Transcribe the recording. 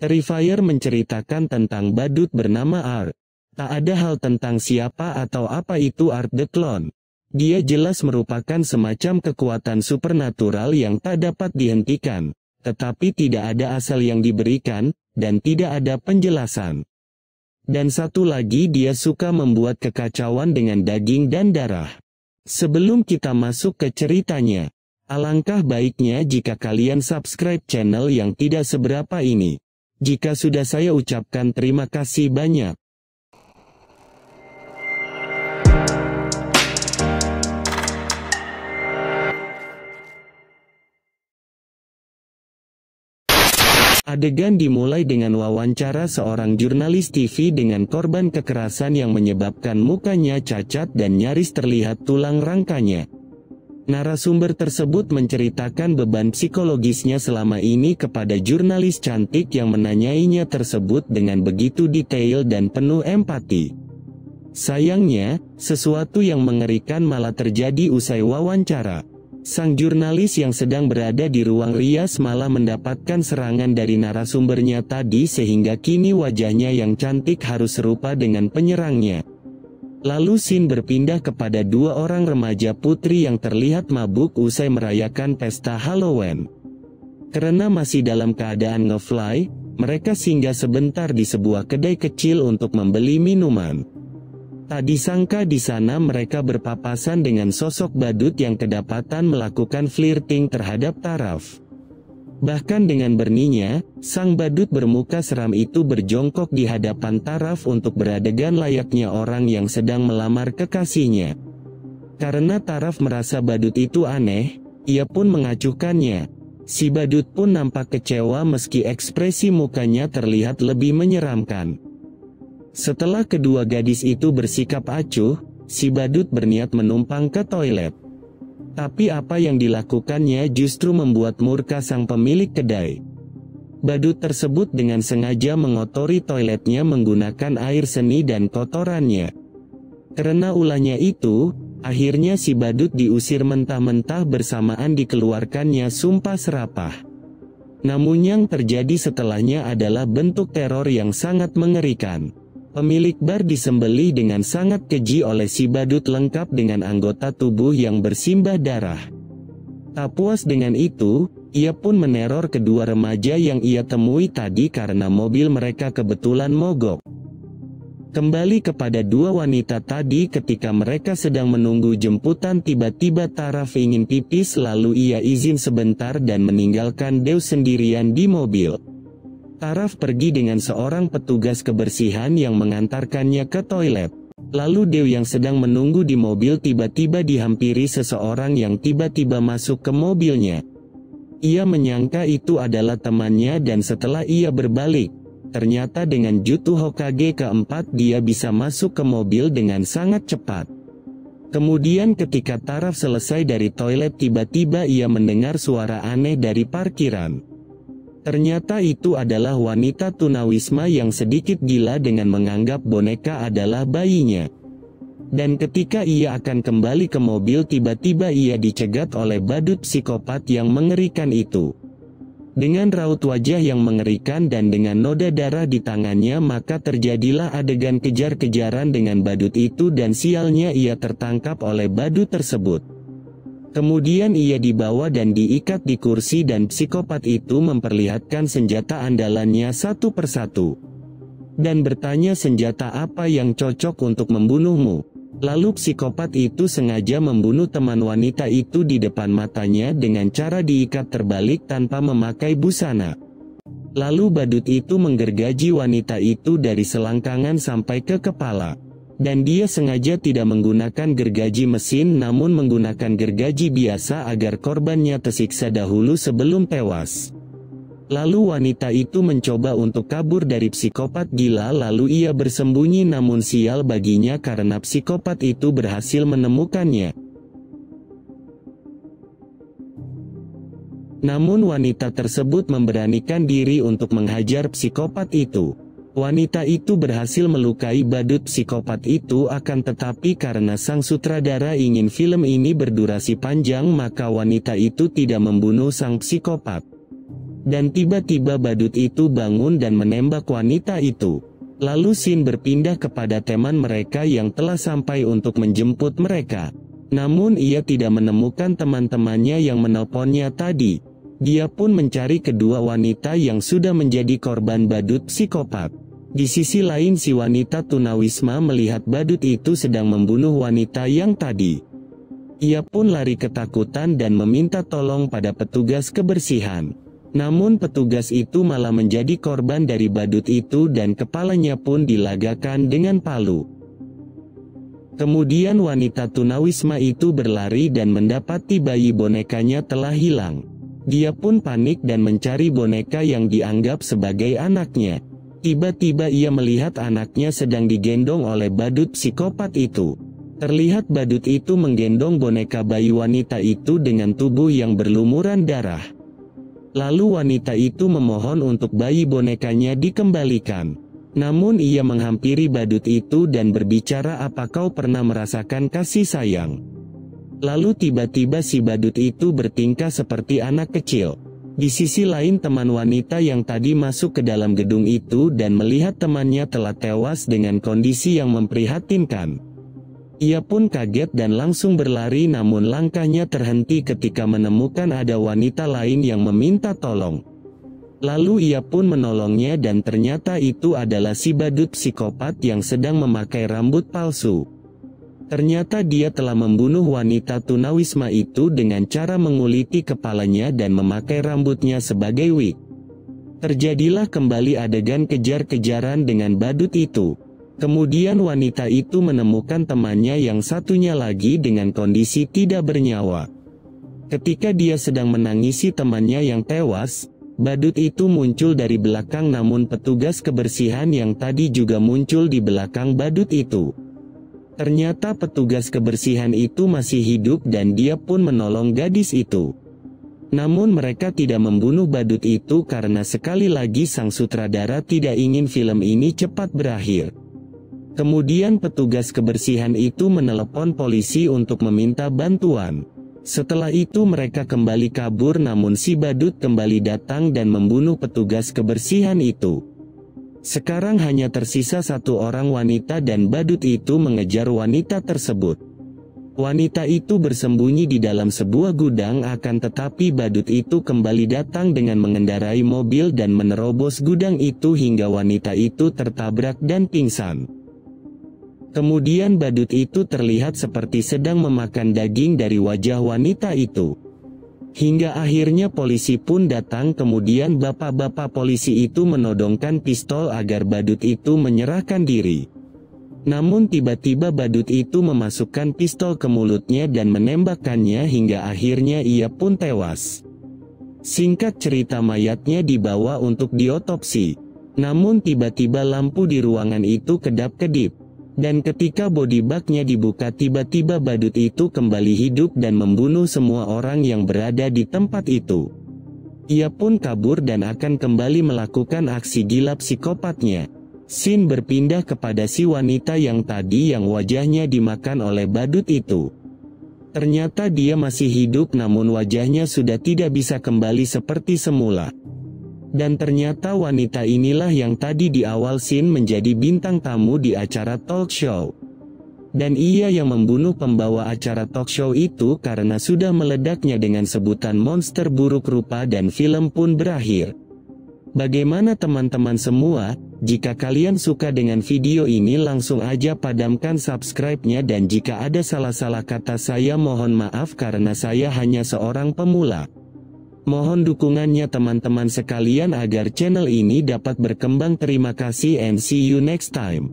Terrifier menceritakan tentang badut bernama Art. Tak ada hal tentang siapa atau apa itu Art the Clone. Dia jelas merupakan semacam kekuatan supernatural yang tak dapat dihentikan, tetapi tidak ada asal yang diberikan, dan tidak ada penjelasan. Dan satu lagi, dia suka membuat kekacauan dengan daging dan darah. Sebelum kita masuk ke ceritanya, alangkah baiknya jika kalian subscribe channel yang tidak seberapa ini. Jika sudah, saya ucapkan terima kasih banyak. Adegan dimulai dengan wawancara seorang jurnalis TV dengan korban kekerasan yang menyebabkan mukanya cacat dan nyaris terlihat tulang rangkanya. Narasumber tersebut menceritakan beban psikologisnya selama ini kepada jurnalis cantik yang menanyainya tersebut dengan begitu detail dan penuh empati. Sayangnya, sesuatu yang mengerikan malah terjadi usai wawancara. Sang jurnalis yang sedang berada di ruang rias malah mendapatkan serangan dari narasumbernya tadi sehingga kini wajahnya yang cantik harus serupa dengan penyerangnya. Lalu scene berpindah kepada dua orang remaja putri yang terlihat mabuk usai merayakan pesta Halloween. Karena masih dalam keadaan nge-fly, mereka singgah sebentar di sebuah kedai kecil untuk membeli minuman. Tak disangka di sana mereka berpapasan dengan sosok badut yang kedapatan melakukan flirting terhadap Taraf. Bahkan dengan berninya, sang badut bermuka seram itu berjongkok di hadapan Taraf untuk beradegan layaknya orang yang sedang melamar kekasihnya. Karena Taraf merasa badut itu aneh, ia pun mengacuhkannya. Si badut pun nampak kecewa meski ekspresi mukanya terlihat lebih menyeramkan. Setelah kedua gadis itu bersikap acuh, si badut berniat menumpang ke toilet. Tapi apa yang dilakukannya justru membuat murka sang pemilik kedai. Badut tersebut dengan sengaja mengotori toiletnya menggunakan air seni dan kotorannya. Karena ulahnya itu, akhirnya si badut diusir mentah-mentah bersamaan dikeluarkannya sumpah serapah. Namun yang terjadi setelahnya adalah bentuk teror yang sangat mengerikan. Pemilik bar disembelih dengan sangat keji oleh si badut lengkap dengan anggota tubuh yang bersimbah darah. Tak puas dengan itu, ia pun meneror kedua remaja yang ia temui tadi karena mobil mereka kebetulan mogok. Kembali kepada dua wanita tadi, ketika mereka sedang menunggu jemputan tiba-tiba Taraf ingin pipis lalu ia izin sebentar dan meninggalkan Dew sendirian di mobil. Taraf pergi dengan seorang petugas kebersihan yang mengantarkannya ke toilet. Lalu Dew yang sedang menunggu di mobil tiba-tiba dihampiri seseorang yang tiba-tiba masuk ke mobilnya. Ia menyangka itu adalah temannya dan setelah ia berbalik, ternyata dengan jutsu Hokage keempat dia bisa masuk ke mobil dengan sangat cepat. Kemudian ketika Taraf selesai dari toilet tiba-tiba ia mendengar suara aneh dari parkiran. Ternyata itu adalah wanita tunawisma yang sedikit gila dengan menganggap boneka adalah bayinya. Dan ketika ia akan kembali ke mobil tiba-tiba ia dicegat oleh badut psikopat yang mengerikan itu. Dengan raut wajah yang mengerikan dan dengan noda darah di tangannya maka terjadilah adegan kejar-kejaran dengan badut itu dan sialnya ia tertangkap oleh badut tersebut. Kemudian ia dibawa dan diikat di kursi dan psikopat itu memperlihatkan senjata andalannya satu persatu. Dan bertanya senjata apa yang cocok untuk membunuhmu. Lalu psikopat itu sengaja membunuh teman wanita itu di depan matanya dengan cara diikat terbalik tanpa memakai busana. Lalu badut itu menggergaji wanita itu dari selangkangan sampai ke kepala. Dan dia sengaja tidak menggunakan gergaji mesin namun menggunakan gergaji biasa agar korbannya tersiksa dahulu sebelum tewas. Lalu wanita itu mencoba untuk kabur dari psikopat gila lalu ia bersembunyi namun sial baginya karena psikopat itu berhasil menemukannya. Namun wanita tersebut memberanikan diri untuk menghajar psikopat itu. Wanita itu berhasil melukai badut psikopat itu akan tetapi karena sang sutradara ingin film ini berdurasi panjang maka wanita itu tidak membunuh sang psikopat. Dan tiba-tiba badut itu bangun dan menembak wanita itu. Lalu Shin berpindah kepada teman mereka yang telah sampai untuk menjemput mereka. Namun ia tidak menemukan teman-temannya yang menelponnya tadi. Dia pun mencari kedua wanita yang sudah menjadi korban badut psikopat. Di sisi lain si wanita tunawisma melihat badut itu sedang membunuh wanita yang tadi. Ia pun lari ketakutan dan meminta tolong pada petugas kebersihan. Namun petugas itu malah menjadi korban dari badut itu dan kepalanya pun dilagakan dengan palu. Kemudian wanita tunawisma itu berlari dan mendapati bayi bonekanya telah hilang. Dia pun panik dan mencari boneka yang dianggap sebagai anaknya. Tiba-tiba ia melihat anaknya sedang digendong oleh badut psikopat itu. Terlihat badut itu menggendong boneka bayi wanita itu dengan tubuh yang berlumuran darah. Lalu wanita itu memohon untuk bayi bonekanya dikembalikan. Namun ia menghampiri badut itu dan berbicara, "Apa kau pernah merasakan kasih sayang?" Lalu tiba-tiba si badut itu bertingkah seperti anak kecil. Di sisi lain teman wanita yang tadi masuk ke dalam gedung itu dan melihat temannya telah tewas dengan kondisi yang memprihatinkan. Ia pun kaget dan langsung berlari, namun langkahnya terhenti ketika menemukan ada wanita lain yang meminta tolong. Lalu ia pun menolongnya dan ternyata itu adalah si badut psikopat yang sedang memakai rambut palsu. Ternyata dia telah membunuh wanita tunawisma itu dengan cara menguliti kepalanya dan memakai rambutnya sebagai wig. Terjadilah kembali adegan kejar-kejaran dengan badut itu. Kemudian wanita itu menemukan temannya yang satunya lagi dengan kondisi tidak bernyawa. Ketika dia sedang menangisi temannya yang tewas, badut itu muncul dari belakang, namun petugas kebersihan yang tadi juga muncul di belakang badut itu. Ternyata petugas kebersihan itu masih hidup dan dia pun menolong gadis itu. Namun mereka tidak membunuh badut itu karena sekali lagi sang sutradara tidak ingin film ini cepat berakhir. Kemudian petugas kebersihan itu menelepon polisi untuk meminta bantuan. Setelah itu mereka kembali kabur, namun si badut kembali datang dan membunuh petugas kebersihan itu. Sekarang hanya tersisa satu orang wanita dan badut itu mengejar wanita tersebut. Wanita itu bersembunyi di dalam sebuah gudang, akan tetapi badut itu kembali datang dengan mengendarai mobil dan menerobos gudang itu hingga wanita itu tertabrak dan pingsan. Kemudian badut itu terlihat seperti sedang memakan daging dari wajah wanita itu. Hingga akhirnya polisi pun datang, kemudian bapak-bapak polisi itu menodongkan pistol agar badut itu menyerahkan diri. Namun tiba-tiba badut itu memasukkan pistol ke mulutnya dan menembakkannya hingga akhirnya ia pun tewas. Singkat cerita, mayatnya dibawa untuk diotopsi. Namun tiba-tiba lampu di ruangan itu kedap-kedip. Dan ketika body bag-nya dibuka, tiba-tiba badut itu kembali hidup dan membunuh semua orang yang berada di tempat itu. Ia pun kabur dan akan kembali melakukan aksi gila psikopatnya. Shin berpindah kepada si wanita yang tadi yang wajahnya dimakan oleh badut itu. Ternyata dia masih hidup, namun wajahnya sudah tidak bisa kembali seperti semula. Dan ternyata wanita inilah yang tadi di awal Shin menjadi bintang tamu di acara talk show. Dan ia yang membunuh pembawa acara talk show itu karena sudah meledaknya dengan sebutan monster buruk rupa, dan film pun berakhir. Bagaimana teman-teman semua? Jika kalian suka dengan video ini, langsung aja padamkan subscribe-nya, dan jika ada salah-salah kata saya mohon maaf karena saya hanya seorang pemula. Mohon dukungannya teman-teman sekalian agar channel ini dapat berkembang. Terima kasih and see you next time.